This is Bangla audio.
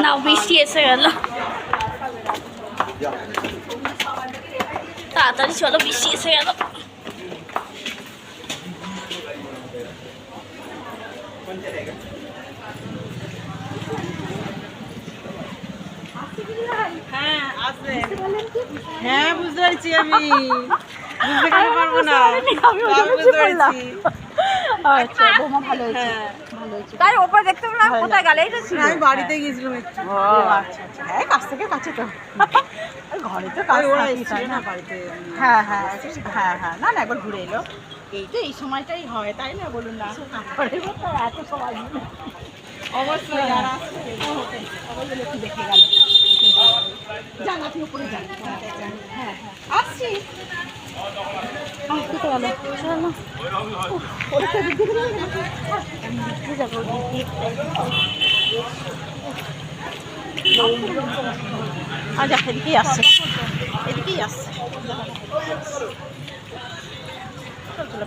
না বৃষ্টি এসে গেল, তাড়াতাড়ি চলো, বৃষ্টি এসে গেল। হ্যাঁ বুঝতে পারছি, আমি বুঝতে পারবো না, বুঝতে পারছি। আচ্ছা বৌমা ভালো হয়েছে, ভালো হয়েছে। তাই ওপরে দেখতে পেলাম, কোথায় গেলে? এটা ছিল আমি বাড়িতে গেছিলাম একটু। ও আচ্ছা আচ্ছা, হ্যাঁ কাছ থেকে কাছে তো, ঘরে তো কাজ থাকে না বাড়িতে। হ্যাঁ হ্যাঁ হ্যাঁ হ্যাঁ, না না একবার ঘুরে এলো, এই তো এই সময়টাই হয় তাই না, বলুন না? এত সময় অবশ্যই যারা সবাই মিলে একটু দেখে গেল, যান আপনি উপরে যান। হ্যাঁ হ্যাঁ আসছি, আসতে তো গেল যাবো। আচ্ছা এদিকেই আসছে, এদিকেই আসছে। চলো